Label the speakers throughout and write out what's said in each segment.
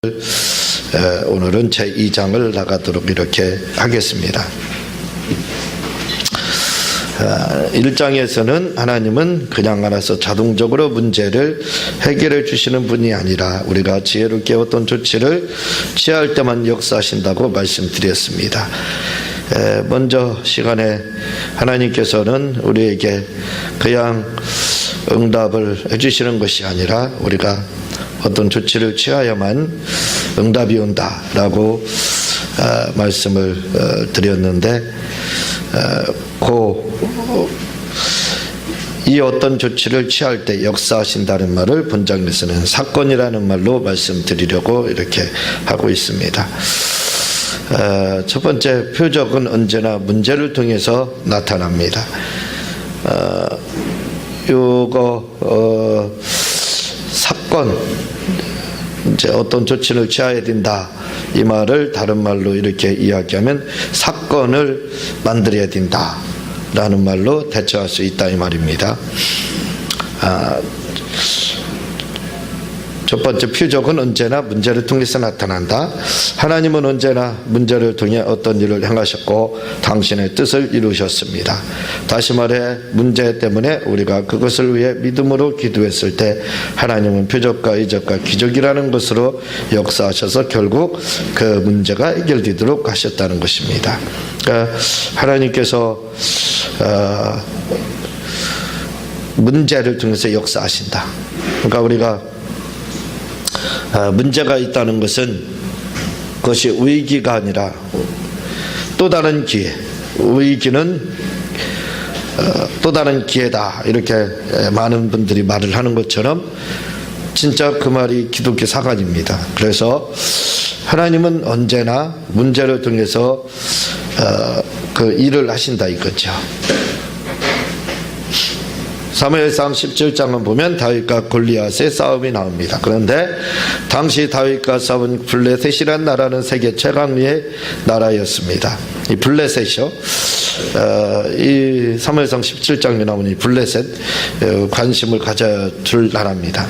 Speaker 1: 오늘은 제2장을 나가도록 이렇게 하겠습니다. 1장에서는 하나님은 그냥 알아서 자동적으로 문제를 해결해 주시는 분이 아니라 우리가 지혜롭게 어떤 조치를 취할 때만 역사하신다고 말씀드렸습니다. 먼저 시간에 하나님께서는 우리에게 그냥 응답을 해주시는 것이 아니라 우리가 어떤 조치를 취하야만 응답이 온다라고 말씀을 드렸는데, 이 어떤 조치를 취할 때 역사하신다는 말을 본장에서는 사건이라는 말로 말씀드리려고 이렇게 하고 있습니다. 첫 번째, 표적은 언제나 문제를 통해서 나타납니다. 사건, 이제 어떤 조치를 취해야 된다, 이 말을 다른 말로 이렇게 이야기하면 사건을 만들어야 된다 라는 말로 대처할 수 있다, 이 말입니다. 첫 번째, 표적은 언제나 문제를 통해서 나타난다. 하나님은 언제나 문제를 통해 어떤 일을 행하셨고 당신의 뜻을 이루셨습니다. 다시 말해, 문제 때문에 우리가 그것을 위해 믿음으로 기도했을 때 하나님은 표적과 이적과 기적이라는 것으로 역사하셔서 결국 그 문제가 해결되도록 하셨다는 것입니다. 그러니까 하나님께서 문제를 통해서 역사하신다. 그러니까 우리가 문제가 있다는 것은 그것이 위기가 아니라 또 다른 기회, 위기는 또 다른 기회다, 이렇게 많은 분들이 말을 하는 것처럼 진짜 그 말이 기독교 사관입니다. 그래서 하나님은 언제나 문제를 통해서 그 일을 하신다 이거죠. 사무엘상 17장을 보면 다윗과 골리앗의 싸움이 나옵니다. 그런데 당시 다윗과 싸운 블레셋이란 나라는 세계 최강의 나라였습니다. 이 블레셋이요, 이 사무엘상 17장에 나오는 이 블레셋, 관심을 가져줄 나라입니다.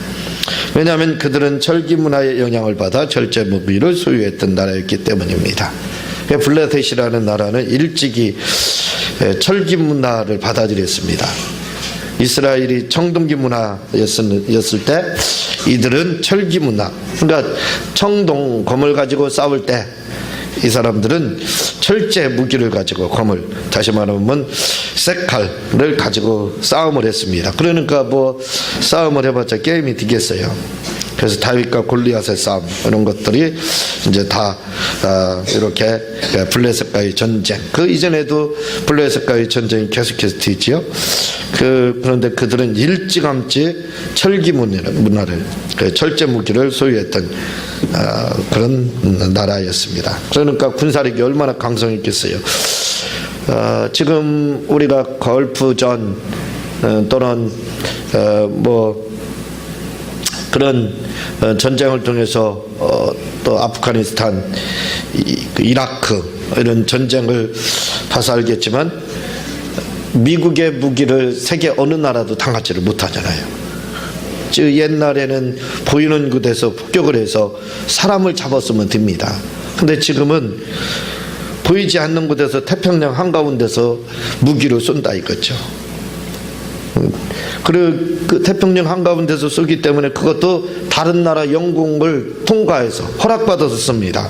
Speaker 1: 왜냐하면 그들은 철기 문화의 영향을 받아 절제 무기를 소유했던 나라였기 때문입니다. 블레셋이라는 나라는 일찍이 철기 문화를 받아들였습니다. 이스라엘이 청동기 문화였을 때 이들은 철기 문화, 그러니까 청동 검을 가지고 싸울 때 이 사람들은 철제 무기를 가지고, 검을, 다시 말하면 쇠칼을 가지고 싸움을 했습니다. 그러니까 뭐 싸움을 해봤자 게임이 되겠어요. 그래서 다윗과 골리앗의 싸움, 이런 것들이 이제 다 이렇게 블레셋과의 전쟁, 그 이전에도 블레셋과의 전쟁이 계속해서 되지요. 그런데 그들은 일찌감치 철기 문화를, 철제 무기를 소유했던 그런 나라였습니다. 그러니까 군사력이 얼마나 강성했겠어요. 지금 우리가 걸프전 또는 뭐 그런 전쟁을 통해서 또 아프가니스탄, 이라크 이런 전쟁을 봐서 알겠지만 미국의 무기를 세계 어느 나라도 당하지를 못하잖아요. 즉 옛날에는 보이는 곳에서 폭격을 해서 사람을 잡았으면 됩니다. 근데 지금은 보이지 않는 곳에서 태평양 한가운데서 무기를 쏜다 이거죠. 그리고 그 태평양 한가운데서 쏘기 때문에 그것도 다른 나라 영공을 통과해서 허락받아서 씁니다.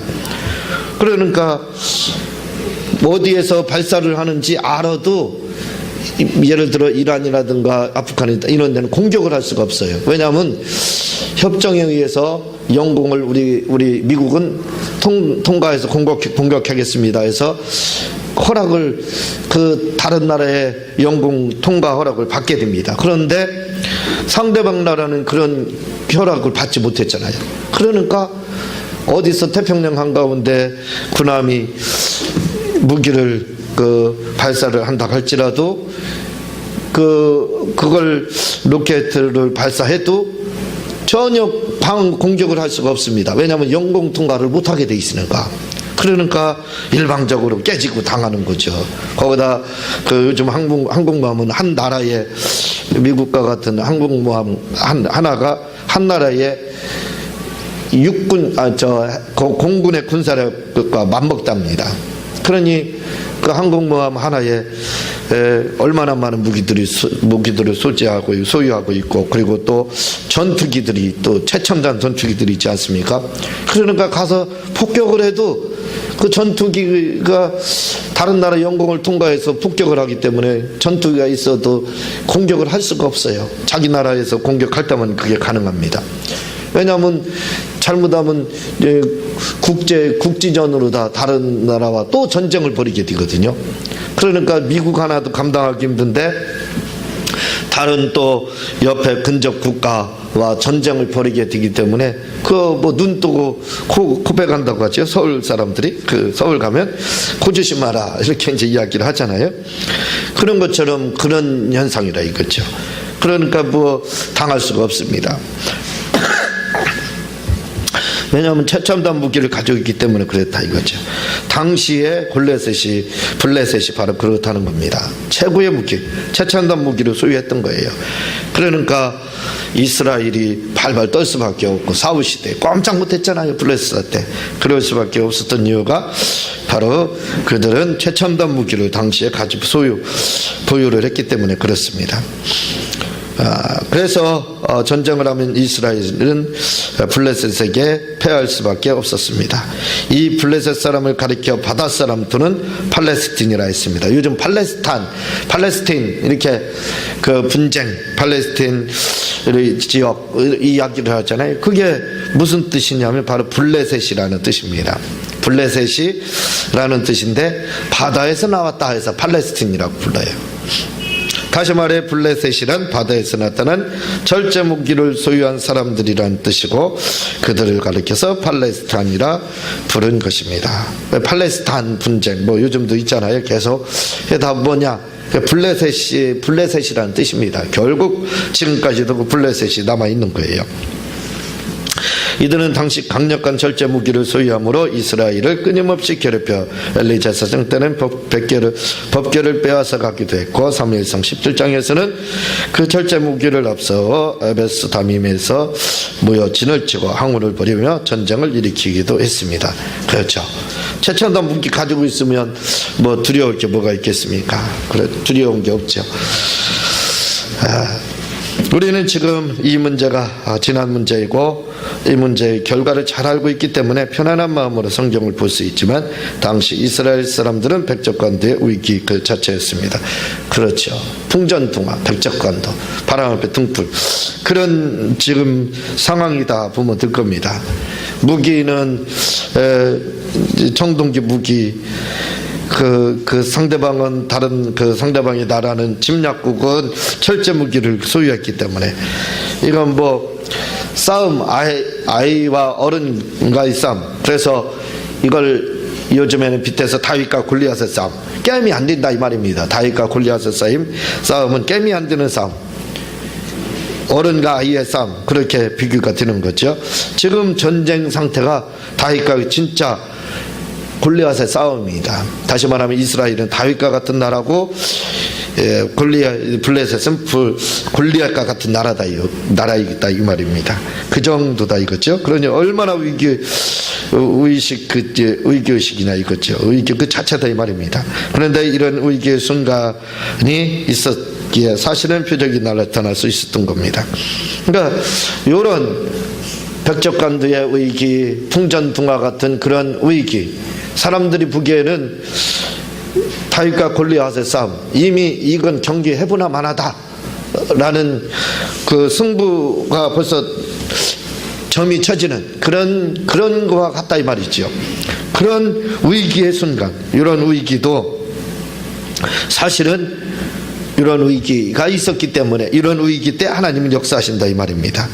Speaker 1: 그러니까 어디에서 발사를 하는지 알아도 예를 들어 이란이라든가 아프가니스탄 이런 데는 공격을 할 수가 없어요. 왜냐하면 협정에 의해서 영공을 우리 미국은 통과해서 공격하겠습니다 해서 허락을, 그 다른 나라의 영공 통과 허락을 받게 됩니다. 그런데 상대방 나라는 그런 허락을 받지 못했잖아요. 그러니까 어디서 태평양 한가운데 군함이 무기를 발사를 한다 할지라도 그걸 로켓을 발사해도 전혀 공격을 할 수가 없습니다. 왜냐하면 영공 통과를 못하게 돼 있으니까. 그러니까 일방적으로 깨지고 당하는 거죠. 거기다 그 요즘 항공모함은 한 나라의 미국과 같은 항공모함 하나가 한 나라의 공군의 군사력과 맞먹답니다. 그러니 그 항공모함 하나에 얼마나 많은 무기들을 소유하고 있고, 그리고 또 전투기들이, 또 최첨단 전투기들이 있지 않습니까? 그러니까 가서 폭격을 해도 그 전투기가 다른 나라 영공을 통과해서 폭격을 하기 때문에 전투기가 있어도 공격을 할 수가 없어요. 자기 나라에서 공격할 때만 그게 가능합니다. 왜냐하면 잘못하면 국지전으로 다 다른 나라와 또 전쟁을 벌이게 되거든요. 그러니까 미국 하나도 감당하기 힘든데 다른 또 옆에 근접 국가와 전쟁을 벌이게 되기 때문에 눈 뜨고 코베 간다고 하죠. 서울 사람들이 서울 가면 코 조심하라 이렇게 이제 이야기를 하잖아요. 그런 것처럼 그런 현상이라 이거죠. 그러니까 당할 수가 없습니다. 왜냐하면 최첨단 무기를 가지고 있기 때문에 그랬다 이거죠. 당시에 블레셋이 바로 그렇다는 겁니다. 최고의 무기, 최첨단 무기를 소유했던 거예요. 그러니까 이스라엘이 발발 떨 수밖에 없고, 사울 시대에 꼼짝 못했잖아요. 블레셋 때. 그럴 수밖에 없었던 이유가 바로 그들은 최첨단 무기를 당시에 보유를 했기 때문에 그렇습니다. 그래서 전쟁을 하면 이스라엘은 블레셋에게 패할 수밖에 없었습니다. 이 블레셋 사람을 가리켜 바다 사람 또는 팔레스틴이라 했습니다. 요즘 팔레스틴 이렇게 그 분쟁, 팔레스틴 지역 이야기를 하잖아요. 그게 무슨 뜻이냐면 바로 블레셋이라는 뜻입니다. 블레셋이라는 뜻인데 바다에서 나왔다 해서 팔레스틴이라고 불러요. 다시 말해 블레셋이란 바다에서 나타난 절제 무기를 소유한 사람들이란 뜻이고, 그들을 가리켜서 팔레스타인이라 부른 것입니다. 팔레스타인 분쟁 요즘도 있잖아요. 계속 다 뭐냐, 블레셋이라는 뜻입니다. 결국 지금까지도 그 블레셋이 남아있는 거예요. 이들은 당시 강력한 절제 무기를 소유함으로 이스라엘을 끊임없이 괴롭혀 엘리 제사장 때는 법궤를 빼앗아 가기도 했고, 사무엘상 17장에서는 그 절제 무기를 앞서 에베스 다밈에서 모여 진을 치고 항우를 벌이며 전쟁을 일으키기도 했습니다. 그렇죠. 최첨단 무기 가지고 있으면 두려울 게 뭐가 있겠습니까? 그래, 두려운 게 없죠. 우리는 지금 이 문제가 지난 문제이고 이 문제의 결과를 잘 알고 있기 때문에 편안한 마음으로 성경을 볼 수 있지만, 당시 이스라엘 사람들은 백적관도의 위기 그 자체였습니다. 그렇죠. 풍전등화, 백적관도, 바람 앞에 등불, 그런 지금 상황이다 보면 될 겁니다. 무기는 청동기 무기, 그 상대방은 다른 상대방의 나라는 침략국은 철제 무기를 소유했기 때문에 이건 싸움, 아이와 어른과의 싸움. 그래서 이걸 요즘에는 빗대서 다윗과 골리앗의 싸움, 게임이 안 된다 이 말입니다. 다윗과 골리앗의 싸움은 게임이 안 되는 싸움, 어른과 아이의 싸움, 그렇게 비교가 되는 거죠. 지금 전쟁 상태가 다윗과 진짜 골리앗의 싸움입니다. 다시 말하면 이스라엘은 다윗과 같은 나라고, 블레셋은 골리앗과 같은 나라이다 이 말입니다. 그 정도다 이거죠. 그러니 얼마나 위기의식이나 이거죠. 위기 그 자체다 이 말입니다. 그런데 이런 위기의 순간이 있었기에 사실은 표적이 나타날 수 있었던 겁니다. 그러니까 이런 백적관도의 위기, 풍전등화 같은 그런 위기, 사람들이 보기에는 다윗과 골리앗의 싸움, 이미 이건 경기 해보나 마나다 라는 그 승부가 벌써 점이 쳐지는 그런 거와 같다 이 말이죠. 그런 위기의 순간, 이런 위기도 사실은 이런 위기가 있었기 때문에 이런 위기 때 하나님은 역사하신다 이 말입니다.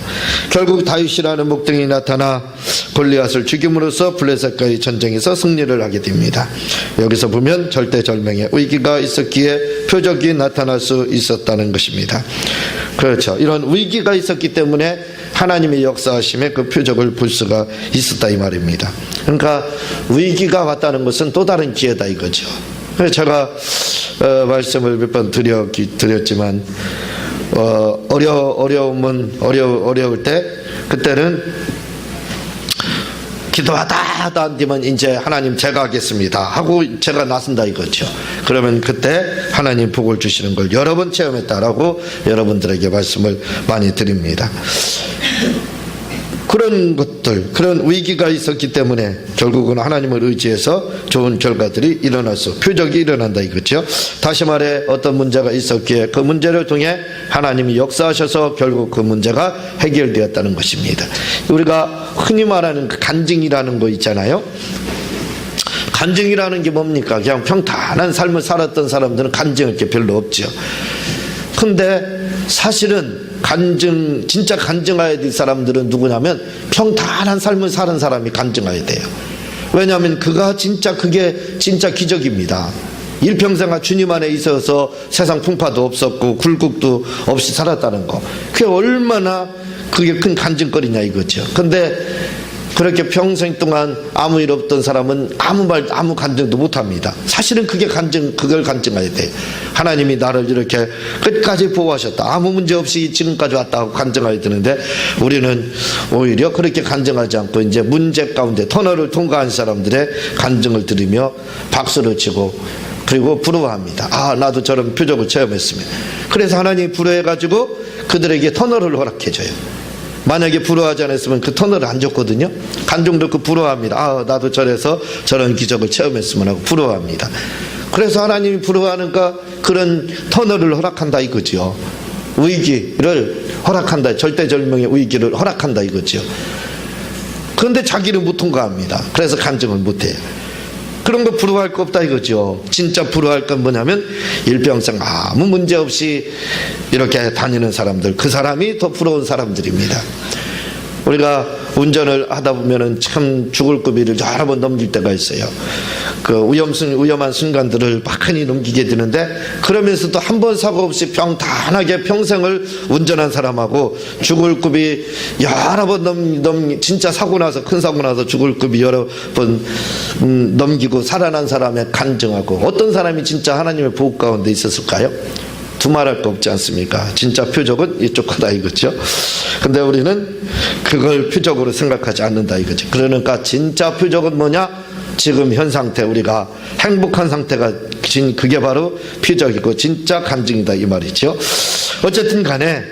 Speaker 1: 결국 다윗이라는 목등이 나타나 골리앗을 죽임으로써 블레셋과의 전쟁에서 승리를 하게 됩니다. 여기서 보면 절대절명의 위기가 있었기에 표적이 나타날 수 있었다는 것입니다. 그렇죠. 이런 위기가 있었기 때문에 하나님의 역사하심에 그 표적을 볼 수가 있었다 이 말입니다. 그러니까 위기가 왔다는 것은 또 다른 기회다 이거죠. 제가 말씀을 몇 번 드렸지만 어려울 때, 그때는 기도하다 안 되면 이제 하나님 제가 하겠습니다 하고 제가 나선다 이거죠. 그러면 그때 하나님 복을 주시는 걸 여러 번 체험했다라고 여러분들에게 말씀을 많이 드립니다. 그런 것들, 그런 위기가 있었기 때문에 결국은 하나님을 의지해서 좋은 결과들이 일어났어. 표적이 일어난다 이거죠. 다시 말해 어떤 문제가 있었기에 그 문제를 통해 하나님이 역사하셔서 결국 그 문제가 해결되었다는 것입니다. 우리가 흔히 말하는 그 간증이라는 거 있잖아요. 간증이라는 게 뭡니까? 그냥 평탄한 삶을 살았던 사람들은 간증할 게 별로 없죠. 근데 사실은 진짜 간증해야 될 사람들은 누구냐면 평탄한 삶을 사는 사람이 간증해야 돼요. 왜냐하면 그게 진짜 기적입니다. 일평생아 주님 안에 있어서 세상 풍파도 없었고 굴곡도 없이 살았다는 거, 그게 얼마나 그게 큰 간증거리냐 이거죠. 근데 그렇게 평생 동안 아무 일 없던 사람은 아무 간증도 못합니다. 사실은 그걸 간증해야 돼요. 하나님이 나를 이렇게 끝까지 보호하셨다, 아무 문제 없이 지금까지 왔다 하고 간증해야 되는데, 우리는 오히려 그렇게 간증하지 않고 이제 문제 가운데 터널을 통과한 사람들의 간증을 들으며 박수를 치고 그리고 부러워합니다. 아, 나도 저런 표적을 체험했습니다. 그래서 하나님이 부러워해가지고 그들에게 터널을 허락해줘요. 만약에 부러워하지 않았으면 그 터널을 안 줬거든요. 간증도 그 부러워합니다. 아, 나도 저래서 저런 기적을 체험했으면 하고 부러워합니다. 그래서 하나님이 부러워하니까 그런 터널을 허락한다 이거죠. 위기를 허락한다. 절대절명의 위기를 허락한다 이거죠. 그런데 자기는 못 통과합니다. 그래서 간증을 못해요. 그런 거 부러워할 거 없다 이거죠. 진짜 부러워할 건 뭐냐면 일평생 아무 문제 없이 이렇게 다니는 사람들, 그 사람이 더 부러운 사람들입니다. 우리가 운전을 하다 보면은 참 죽을 고비를 여러 번 넘길 때가 있어요. 그 위험한 순간들을 막하니 넘기게 되는데, 그러면서도 한 번 사고 없이 평탄하게 평생을 운전한 사람하고 죽을 고비 여러 번 진짜 사고 나서, 큰 사고 나서 죽을 고비 여러 번 넘기고 살아난 사람의 간증하고, 어떤 사람이 진짜 하나님의 보호 가운데 있었을까요? 두말할 거 없지 않습니까? 진짜 표적은 이쪽 거다 이거죠. 근데 우리는 그걸 표적으로 생각하지 않는다 이거죠. 그러니까 진짜 표적은 뭐냐? 지금 현 상태, 우리가 행복한 상태가 그게 바로 표적이고 진짜 간증이다 이 말이죠. 어쨌든 간에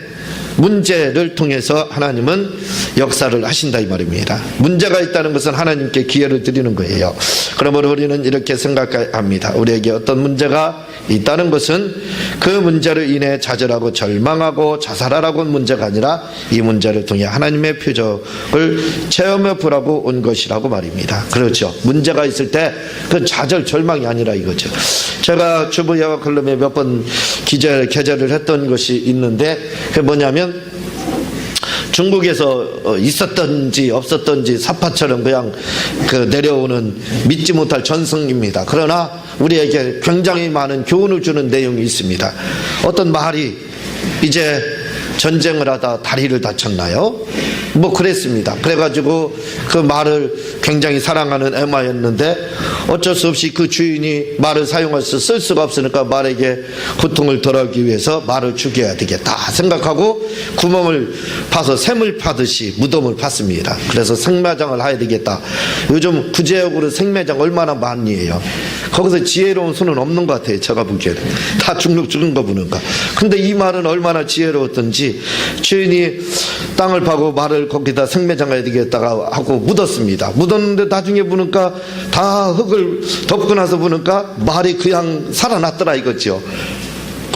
Speaker 1: 문제를 통해서 하나님은 역사를 하신다 이 말입니다. 문제가 있다는 것은 하나님께 기회를 드리는 거예요. 그러므로 우리는 이렇게 생각합니다. 우리에게 어떤 문제가 있다는 것은 그 문제를 인해 좌절하고 절망하고 자살하라고는 문제가 아니라 이 문제를 통해 하나님의 표적을 체험해 보라고 온 것이라고 말입니다. 그렇죠. 문제가 있을 때 그 좌절 절망이 아니라 이거죠. 제가 주부예와 클럽에 몇 번 계절을 했던 것이 있는데, 그게 뭐냐면 중국에서 있었던지 없었던지 사파처럼 그냥 내려오는 믿지 못할 전승입니다. 그러나 우리에게 굉장히 많은 교훈을 주는 내용이 있습니다. 어떤 말이 이제 전쟁을 하다 다리를 다쳤나요? 뭐 그랬습니다. 그래가지고 그 말을 굉장히 사랑하는 에마였는데 어쩔 수 없이 그 주인이 말을 사용해서 쓸 수가 없으니까 말에게 고통을 덜하기 위해서 말을 죽여야 되겠다 생각하고 구멍을 파서 샘을 파듯이 무덤을 팠습니다. 그래서 생매장을 해야 되겠다. 요즘 구제역으로 생매장 얼마나 많이 해요. 거기서 지혜로운 손은 없는 것 같아요. 제가 보기에는 다 죽는 거 보니까. 근데 이 말은 얼마나 지혜로웠던지 주인이 땅을 파고 말을 거기다 생매장해야 되겠다가 하고 묻었습니다. 묻었는데 나중에 보니까 다 흙을 덮고 나서 보니까 말이 그냥 살아났더라 이거죠.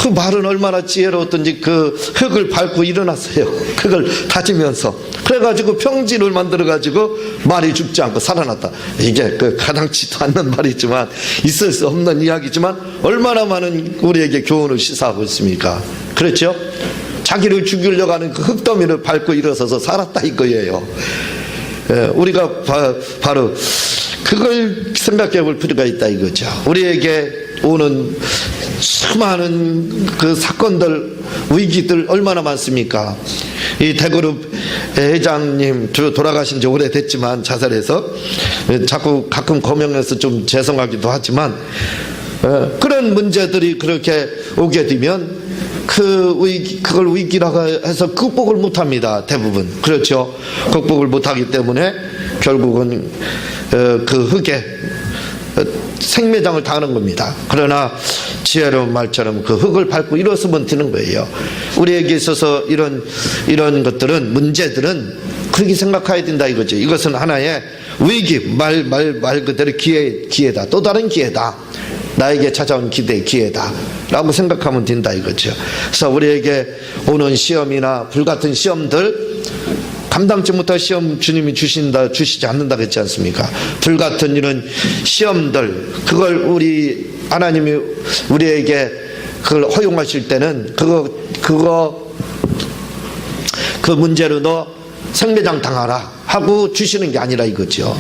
Speaker 1: 그 말은 얼마나 지혜로웠던지 그 흙을 밟고 일어났어요. 흙을 다지면서. 그래가지고 평지를 만들어가지고 말이 죽지 않고 살아났다. 이게 가당치도 않는 말이지만 있을 수 없는 이야기지만 얼마나 많은 우리에게 교훈을 시사하고 있습니까? 그렇죠? 자기를 죽이려고 하는 그 흙더미를 밟고 일어서서 살았다 이거예요. 우리가 바로 그걸 생각해 볼 필요가 있다 이거죠. 우리에게 오는 수많은 그 사건들, 위기들 얼마나 많습니까? 이 대그룹 회장님 돌아가신 지 오래됐지만 자살해서 자꾸 가끔 거명해서 좀 죄송하기도 하지만 그런 문제들이 그렇게 오게 되면 그걸 위기라고 해서 극복을 못합니다. 대부분. 그렇죠. 극복을 못하기 때문에 결국은 그 흙에 생매장을 당하는 겁니다. 그러나 지혜로운 말처럼 그 흙을 밟고 일어서면 되는 거예요. 우리에게 있어서 이런 것들은, 문제들은 그렇게 생각해야 된다 이거죠. 이것은 하나의 위기, 말 그대로 기회다. 또 다른 기회다. 나에게 찾아온 기회다 라고 생각하면 된다 이거죠. 그래서 우리에게 오는 시험이나 불같은 시험들, 감당치 못할 시험 주님이 주시지 않는다 그랬지 않습니까? 불같은 이런 시험들, 그걸 하나님이 우리에게 그걸 허용하실 때는 그 문제로 너 생매장 당하라 하고 주시는 게 아니라 이거죠.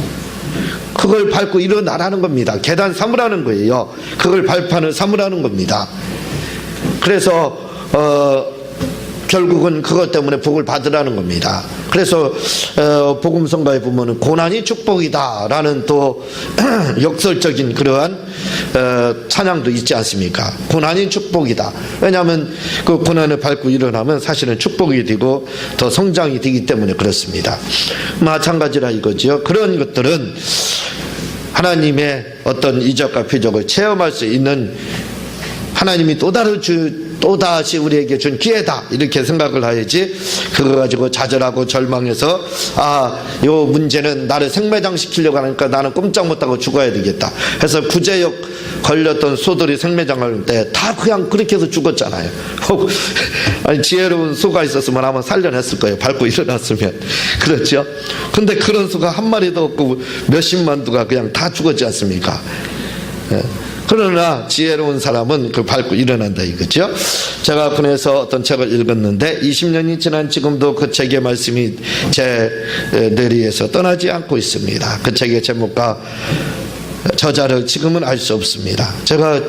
Speaker 1: 그걸 밟고 일어나라는 겁니다. 계단 삼으라는 거예요. 그걸 발판을 삼으라는 겁니다. 그래서 결국은 그것 때문에 복을 받으라는 겁니다. 그래서 복음성가에 보면 고난이 축복이다라는 또 역설적인 그러한 찬양도 있지 않습니까? 고난이 축복이다. 왜냐하면 그 고난을 밟고 일어나면 사실은 축복이 되고 더 성장이 되기 때문에 그렇습니다. 마찬가지라 이거죠. 그런 것들은 하나님의 어떤 이적과 표적을 체험할 수 있는, 하나님이 또다시 우리에게 준 기회다 이렇게 생각을 해야지, 그거 가지고 좌절하고 절망해서 요 문제는 나를 생매장 시키려고 하니까 나는 꼼짝 못하고 죽어야 되겠다 해서 구제역 걸렸던 소들이 생매장할 때 다 그냥 그렇게 해서 죽었잖아요. 아니, 지혜로운 소가 있었으면 아마 살려냈을 거예요. 밟고 일어났으면. 그렇죠? 근데 그런 소가 한 마리도 없고 몇십만 두가 그냥 다 죽었지 않습니까? 그러나 지혜로운 사람은 그 밟고 일어난다 이거죠. 제가 그래서 어떤 책을 읽었는데 20년이 지난 지금도 그 책의 말씀이 제 뇌리에서 떠나지 않고 있습니다. 그 책의 제목과 저자를 지금은 알 수 없습니다. 제가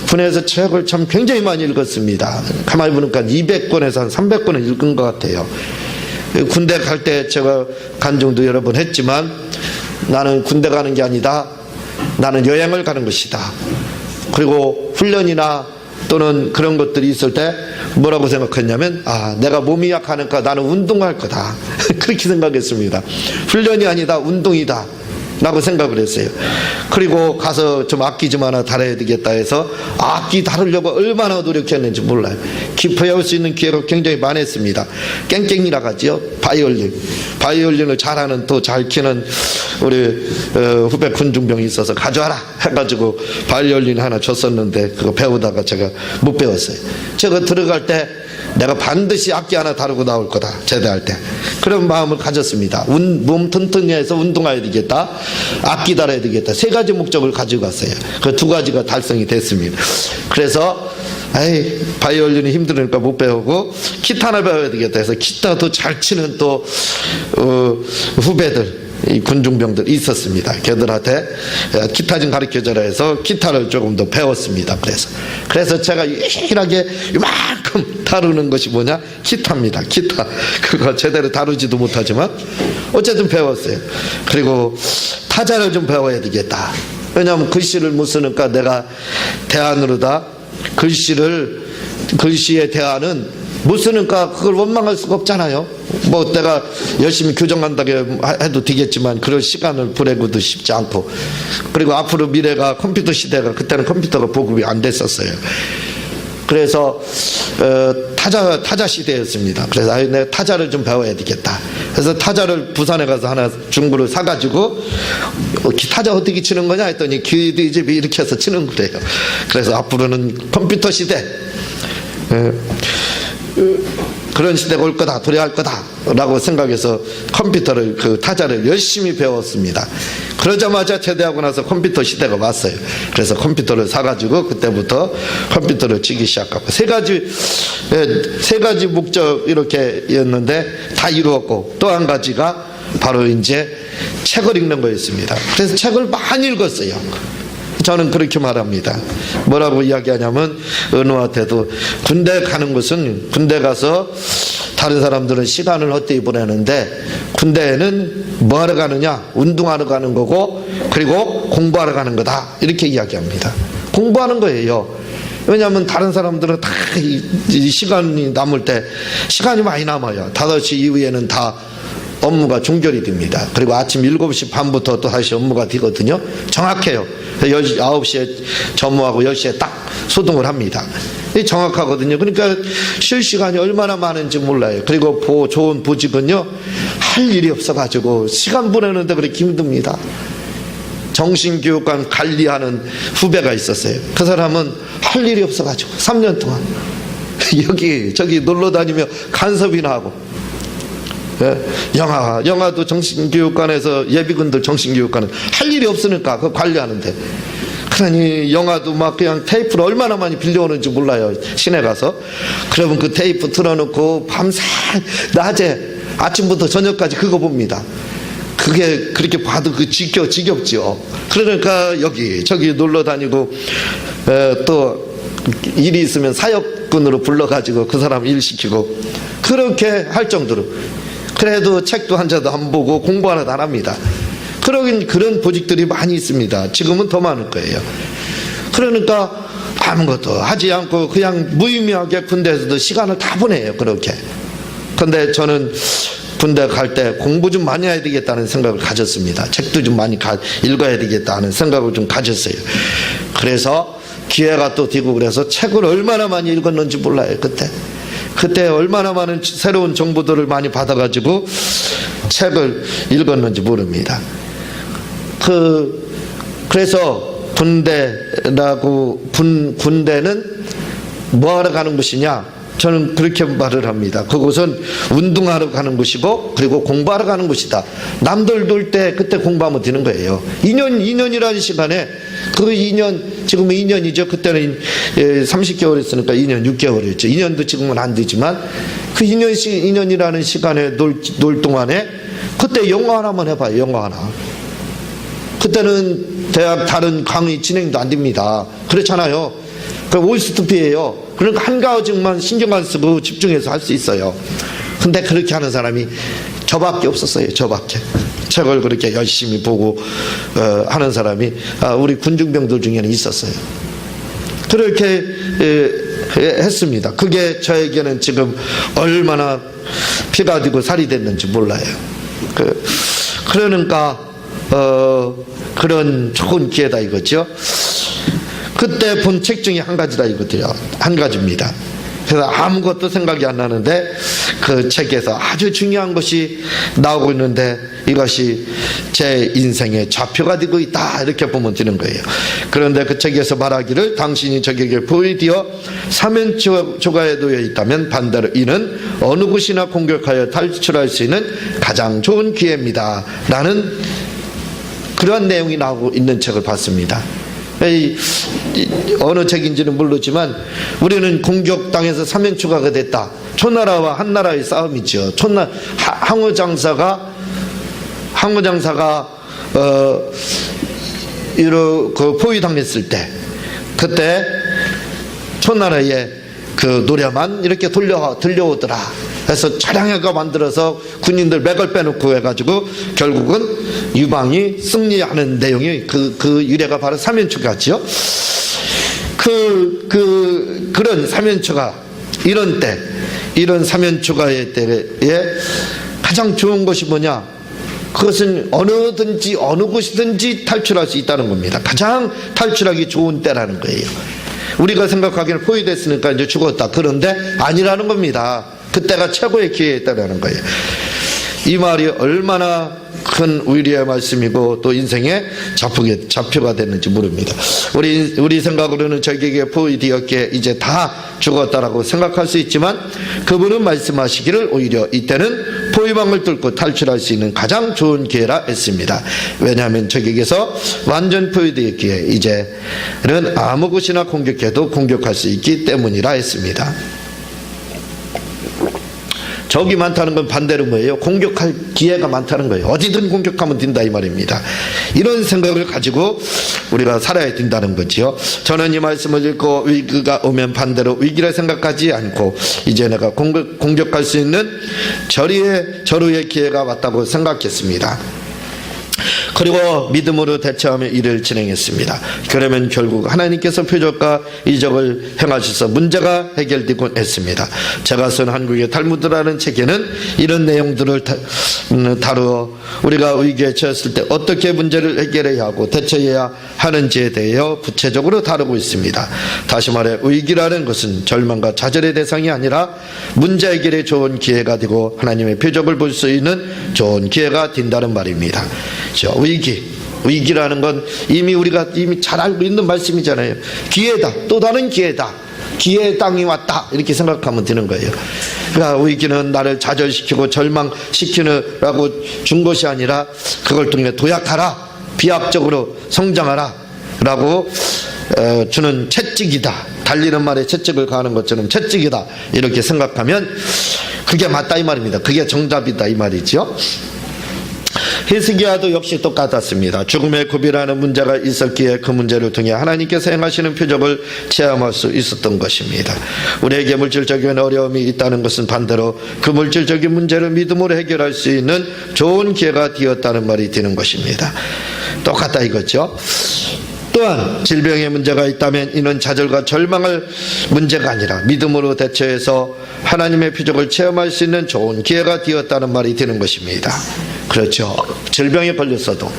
Speaker 1: 군에서 책을 참 굉장히 많이 읽었습니다. 가만히 보니까 200권에서 한 300권을 읽은 것 같아요. 군대 갈 때 제가 간증도 여러 번 했지만, 나는 군대 가는 게 아니다, 나는 여행을 가는 것이다. 그리고 훈련이나 또는 그런 것들이 있을 때 뭐라고 생각했냐면, 내가 몸이 약하니까 나는 운동할 거다. 그렇게 생각했습니다. 훈련이 아니다, 운동이다 라고 생각을 했어요. 그리고 가서 좀 악기 좀 하나 다뤄야 되겠다 해서 악기 다루려고 얼마나 노력했는지 몰라요. 배울 수 있는 기회가 굉장히 많았습니다. 깽깽이라고 하죠. 바이올린을 잘하는, 또 잘 키는 우리 후배 군중병이 있어서 가져와라 해가지고 바이올린 하나 줬었는데 그거 배우다가 제가 못 배웠어요. 제가 들어갈 때 내가 반드시 악기 하나 다루고 나올 거다, 제대할 때. 그런 마음을 가졌습니다. 몸 튼튼히 해서 운동해야 되겠다, 악기 다뤄야 되겠다, 세 가지 목적을 가지고 갔어요. 그 두 가지가 달성이 됐습니다. 그래서 바이올린이 힘드니까 못 배우고 기타를 배워야 되겠다 해서 기타도 잘 치는 또 후배들, 이 군중병들이 있었습니다. 걔들한테 기타 좀 가르쳐줘라 해서 기타를 조금 더 배웠습니다. 그래서 제가 유일하게 이만큼 다루는 것이 뭐냐? 기타입니다. 기타. 그거 제대로 다루지도 못하지만 어쨌든 배웠어요. 그리고 타자를 좀 배워야 되겠다. 왜냐하면 글씨를 못 쓰니까 내가 대안으로다 글씨의 대안은 못 쓰니까 그걸 원망할 수가 없잖아요. 뭐 내가 열심히 교정한다고 해도 되겠지만 그럴 시간을 보내고도 싶지 않고, 그리고 앞으로 미래가 컴퓨터 시대가, 그때는 컴퓨터가 보급이 안 됐었어요. 그래서 타자 시대였습니다. 그래서 내가 타자를 좀 배워야 되겠다. 그래서 타자를 부산에 가서 하나 중고를 사가지고 타자 어떻게 치는 거냐 했더니 기디집이 이렇게 해서 치는 거래요. 그래서 앞으로는 컴퓨터 시대, 그런 시대가 올 거다, 도래할 거다 라고 생각해서 컴퓨터를, 그 타자를 열심히 배웠습니다. 그러자마자 제대하고 나서 컴퓨터 시대가 왔어요. 그래서 컴퓨터를 사가지고 그때부터 컴퓨터를 치기 시작하고, 세 가지 목적 이렇게였는데 다 이루었고, 또 한 가지가 바로 이제 책을 읽는 거였습니다. 그래서 책을 많이 읽었어요. 저는 그렇게 말합니다. 뭐라고 이야기하냐면, 은호한테도 군대 가는 것은, 군대 가서 다른 사람들은 시간을 헛되이 보내는데 군대에는 뭐하러 가느냐? 운동하러 가는 거고, 그리고 공부하러 가는 거다, 이렇게 이야기합니다. 공부하는 거예요. 왜냐하면 다른 사람들은 다 이 시간이 남을 때, 시간이 많이 남아요. 5시 이후에는 다 업무가 종결이 됩니다. 그리고 아침 7시 반부터 또 다시 업무가 되거든요. 정확해요. 9시에 점호하고 10시에 딱 소동을 합니다. 정확하거든요. 그러니까 쉴 시간이 얼마나 많은지 몰라요. 그리고 좋은 보직은요, 할 일이 없어가지고 시간 보내는데 그렇게 힘듭니다. 정신교육관 관리하는 후배가 있었어요. 그 사람은 할 일이 없어가지고 3년 동안 여기 저기 놀러 다니며 간섭이나 하고, 영화도 정신교육관에서 예비군들 정신교육관은 할 일이 없으니까 그거 관리하는데, 그러니 영화도 막 그냥 테이프를 얼마나 많이 빌려오는지 몰라요. 시내 가서. 그러면 그 테이프 틀어놓고 밤새 낮에 아침부터 저녁까지 그거 봅니다. 그게 그렇게 봐도 지겹죠. 그러니까 여기 저기 놀러 다니고, 또 일이 있으면 사역군으로 불러가지고 그 사람 일 시키고, 그렇게 할 정도로. 그래도 책도 한 자도 안 보고 공부 하나도 안 합니다. 그런 보직들이 많이 있습니다. 지금은 더 많을 거예요. 그러니까 아무것도 하지 않고 그냥 무의미하게 군대에서도 시간을 다 보내요. 그렇게. 근데 저는 군대 갈 때 공부 좀 많이 해야 되겠다는 생각을 가졌습니다. 책도 좀 많이 읽어야 되겠다는 생각을 좀 가졌어요. 그래서 기회가 또 되고 그래서 책을 얼마나 많이 읽었는지 몰라요. 그때 얼마나 많은 새로운 정보들을 많이 받아가지고 책을 읽었는지 모릅니다. 그래서 군대는 뭐하러 가는 곳이냐? 저는 그렇게 말을 합니다. 그곳은 운동하러 가는 곳이고, 그리고 공부하러 가는 곳이다. 남들 놀 때 그때 공부하면 되는 거예요. 2년이라는 시간에, 그 2년, 지금은 2년이죠. 그때는 30개월 했으니까 2년 6개월이었죠. 2년도 지금은 안 되지만, 그 2년이라는 시간에 놀 동안에, 그때 영어 하나만 해봐요. 영어 하나. 그때는 대학 다른 강의 진행도 안 됩니다. 그렇잖아요. 그 OSTP예요. 그러니까 한 가지만 신경 안 쓰고 집중해서 할 수 있어요. 근데 그렇게 하는 사람이 저밖에 없었어요. 저밖에. 책을 그렇게 열심히 보고 하는 사람이 우리 군중병들 중에는 있었어요. 그렇게 했습니다. 그게 저에게는 지금 얼마나 피가 되고 살이 됐는지 몰라요. 그러니까 그런 좋은 기회다 이거죠. 그때 본 책 중에 한 가지다 이거든요. 한 가지입니다. 그래서 아무것도 생각이 안 나는데 그 책에서 아주 중요한 것이 나오고 있는데 이것이 제 인생의 좌표가 되고 있다 이렇게 보면 되는 거예요. 그런데 그 책에서 말하기를 당신이 적에게 보이되어 사면초가에 놓여 있다면 반대로 이는 어느 곳이나 공격하여 탈출할 수 있는 가장 좋은 기회입니다 라는 그러한 내용이 나오고 있는 책을 봤습니다. 어느 책인지는 모르지만 우리는 공격당해서 사면초가가 됐다. 초나라와 한나라의 싸움이죠. 항우 장사가 포위당했을 때, 그때 초나라에 그 노래만 이렇게 들려오더라. 그래서 차량해가 만들어서 군인들 맥을 빼놓고 해가지고 결국은 유방이 승리하는 내용이 그 유래가 바로 사면초가죠. 그런 사면초가 이런 사면초가의 때에 가장 좋은 것이 뭐냐? 그것은 어느 곳이든지 탈출할 수 있다는 겁니다. 가장 탈출하기 좋은 때라는 거예요. 우리가 생각하기에는 포위됐으니까 이제 죽었다. 그런데 아니라는 겁니다. 그때가 최고의 기회였다는 거예요. 이 말이 얼마나 큰 위로의 말씀이고 또 인생의 좌표가 됐는지 모릅니다. 우리 생각으로는 저에게 포위되었기에 이제 다 죽었다라고 생각할 수 있지만 그분은 말씀하시기를 오히려 이때는 포위망을 뚫고 탈출할 수 있는 가장 좋은 기회라 했습니다. 왜냐하면 저에게서 완전 포위되었기에 이제는 아무 곳이나 공격해도 공격할 수 있기 때문이라 했습니다. 적이 많다는 건 반대로 뭐예요? 공격할 기회가 많다는 거예요. 어디든 공격하면 된다 이 말입니다. 이런 생각을 가지고 우리가 살아야 된다는 거지요. 저는 이 말씀을 읽고 위기가 오면 반대로 위기를 생각하지 않고 이제 내가 공격할 수 있는 절호의 기회가 왔다고 생각했습니다. 그리고 믿음으로 대처하며 일을 진행했습니다. 그러면 결국 하나님께서 표적과 이적을 행하셔서 문제가 해결되곤 했습니다. 제가 쓴 한국의 탈무드라는 책에는 이런 내용들을 다루어 우리가 위기에 처했을 때 어떻게 문제를 해결해야 하고 대처해야 하는지에 대하여 구체적으로 다루고 있습니다. 다시 말해 위기라는 것은 절망과 좌절의 대상이 아니라 문제 해결에 좋은 기회가 되고 하나님의 표적을 볼 수 있는 좋은 기회가 된다는 말입니다. 위기라는 건 우리가 이미 잘 알고 있는 말씀이잖아요. 기회다, 또 다른 기회다, 기회의 땅이 왔다, 이렇게 생각하면 되는 거예요. 그러니까 위기는 나를 좌절시키고 절망시키느라고 준 것이 아니라 그걸 통해 도약하라, 비약적으로 성장하라 라고 주는 채찍이다. 달리는 말에 채찍을 가하는 것처럼 채찍이다, 이렇게 생각하면 그게 맞다 이 말입니다. 그게 정답이다 이 말이죠. 히스기야도 역시 똑같았습니다. 죽음의 굽이라는 문제가 있었기에 그 문제를 통해 하나님께서 행하시는 표적을 체험할 수 있었던 것입니다. 우리에게 물질적인 어려움이 있다는 것은 반대로 그 물질적인 문제를 믿음으로 해결할 수 있는 좋은 기회가 되었다는 말이 되는 것입니다. 똑같다 이거죠. 또한 질병의 문제가 있다면 이는 좌절과 절망할 문제가 아니라 믿음으로 대처해서 하나님의 표적을 체험할 수 있는 좋은 기회가 되었다는 말이 되는 것입니다. 그렇죠. 질병에 걸렸어도.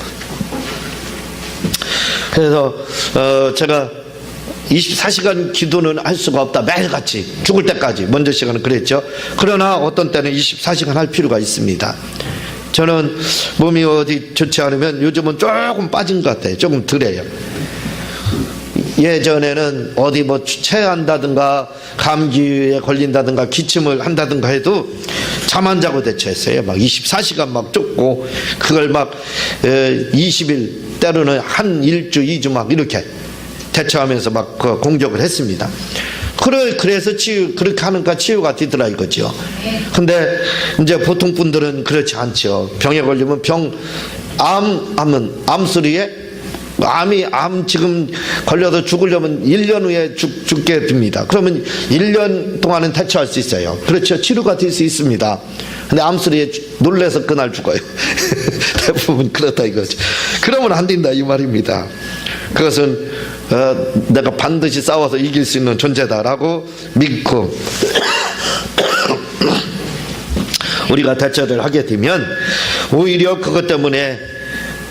Speaker 1: 그래서 제가 24시간 기도는 할 수가 없다, 매일같이 죽을 때까지 먼저 시간은 그랬죠. 그러나 어떤 때는 24시간 할 필요가 있습니다. 저는 몸이 어디 좋지 않으면 요즘은 조금 빠진 것 같아요. 조금 덜해요. 예전에는 어디 체한다든가 감기에 걸린다든가 기침을 한다든가 해도 잠 안 자고 대처했어요. 막 24시간 막 쫓고 그걸 막 20일 때로는 한 1주 2주 막 이렇게 대처하면서 막 공격을 했습니다. 그래서 그렇게 하니까 치유가 되더라 이거죠. 근데 이제 보통 분들은 그렇지 않죠. 병에 걸리면 암수리에 암 지금 걸려도 죽으려면 1년 후에 죽게 됩니다. 그러면 1년 동안은 대처할 수 있어요. 그렇죠. 치료가 될 수 있습니다. 근데 암수리에 놀래서 그날 죽어요. 대부분 그렇다 이거죠. 그러면 안 된다 이 말입니다. 그것은 내가 반드시 싸워서 이길 수 있는 존재다라고 믿고 우리가 대처를 하게 되면 오히려 그것 때문에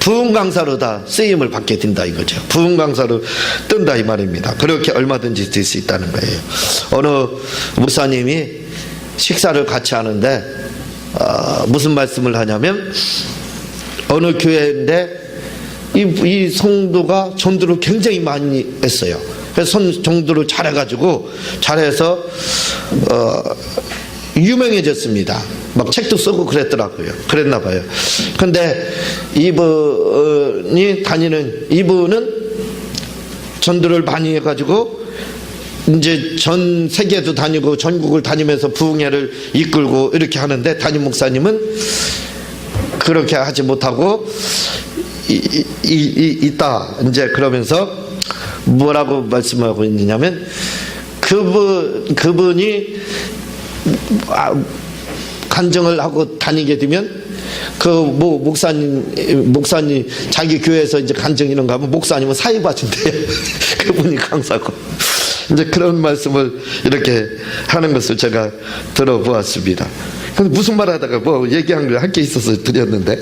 Speaker 1: 부흥 강사로 다 쓰임을 받게 된다 이거죠. 부흥 강사로 뜬다 이 말입니다. 그렇게 얼마든지 될 수 있다는 거예요. 어느 목사님이 식사를 같이 하는데 무슨 말씀을 하냐면 어느 교회인데 이 성도가 전도를 굉장히 많이 했어요. 그래서 전도를 잘해서 유명해졌습니다. 막 책도 쓰고 그랬더라고요. 그랬나 봐요. 근데 이분은 전도를 많이 해가지고 이제 전 세계도 다니고 전국을 다니면서 부흥회를 이끌고 이렇게 하는데 담임 목사님은 그렇게 하지 못하고 있다. 이제 그러면서 뭐라고 말씀하고 있느냐면 그분이 간증을 하고 다니게 되면 목사님 자기 교회에서 이제 간증 이런 거 하면 목사님은 사회 봐준대요. 그분이 강사고. 이제 그런 말씀을 이렇게 하는 것을 제가 들어보았습니다. 근데 무슨 말 하다가 얘기한 거 할 게 있어서 드렸는데,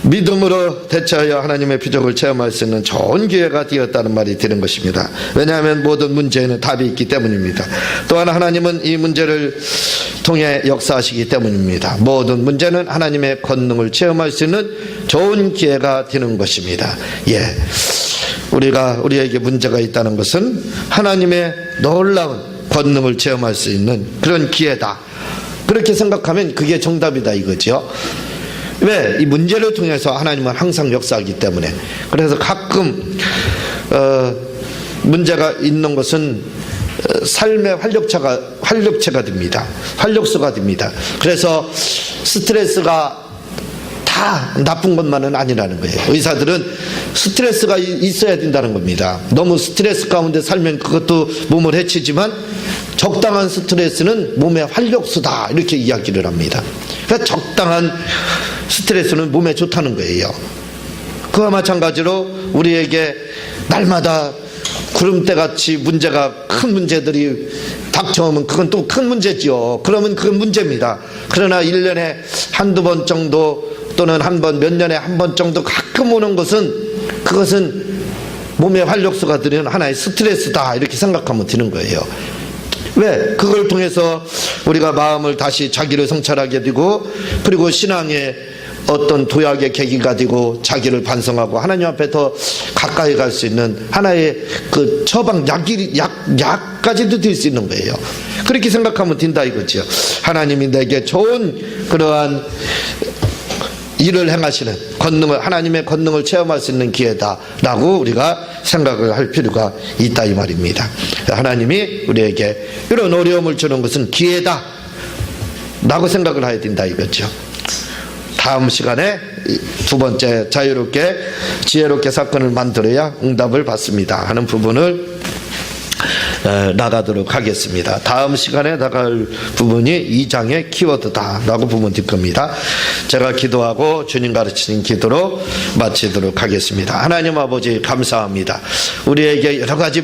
Speaker 1: 믿음으로 대처하여 하나님의 표적을 체험할 수 있는 좋은 기회가 되었다는 말이 되는 것입니다. 왜냐하면 모든 문제에는 답이 있기 때문입니다. 또한 하나님은 이 문제를 통해 역사하시기 때문입니다. 모든 문제는 하나님의 권능을 체험할 수 있는 좋은 기회가 되는 것입니다. 우리에게 문제가 있다는 것은 하나님의 놀라운 권능을 체험할 수 있는 그런 기회다. 그렇게 생각하면 그게 정답이다 이거죠. 왜? 이 문제를 통해서 하나님은 항상 역사하기 때문에. 그래서 가끔 문제가 있는 것은 삶의 활력체가 됩니다. 활력소가 됩니다. 그래서 스트레스가 다 나쁜 것만은 아니라는 거예요. 의사들은 스트레스가 있어야 된다는 겁니다. 너무 스트레스 가운데 살면 그것도 몸을 해치지만 적당한 스트레스는 몸의 활력소다 이렇게 이야기를 합니다. 그러니까 적당한 스트레스는 몸에 좋다는 거예요. 그와 마찬가지로 우리에게 날마다 구름대같이 문제가 큰 문제들이 닥쳐오면 그건 또 큰 문제지요. 그러면 그건 문제입니다. 그러나 1년에 한두 번 정도 또는 한 번, 몇 년에 한 번 정도 가끔 오는 것은 그것은 몸의 활력소가 되는 하나의 스트레스다 이렇게 생각하면 되는 거예요. 왜? 그걸 통해서 우리가 마음을 다시 자기를 성찰하게 되고 그리고 신앙의 어떤 도약의 계기가 되고 자기를 반성하고 하나님 앞에 더 가까이 갈 수 있는 하나의 그 처방 약까지도 될 수 있는 거예요. 그렇게 생각하면 된다 이거죠. 하나님이 내게 좋은 그러한 일을 행하시는 권능을, 하나님의 권능을 체험할 수 있는 기회다라고 우리가 생각을 할 필요가 있다 이 말입니다. 하나님이 우리에게 이런 어려움을 주는 것은 기회다 라고 생각을 해야 된다 이거죠. 다음 시간에 두 번째 자유롭게 지혜롭게 사건을 만들어야 응답을 받습니다 하는 부분을 나가도록 하겠습니다. 다음 시간에 나갈 부분이 2장의 키워드다 라고 보면 될 겁니다. 제가 기도하고 주님 가르치는 기도로 마치도록 하겠습니다. 하나님 아버지 감사합니다. 우리에게 여러 가지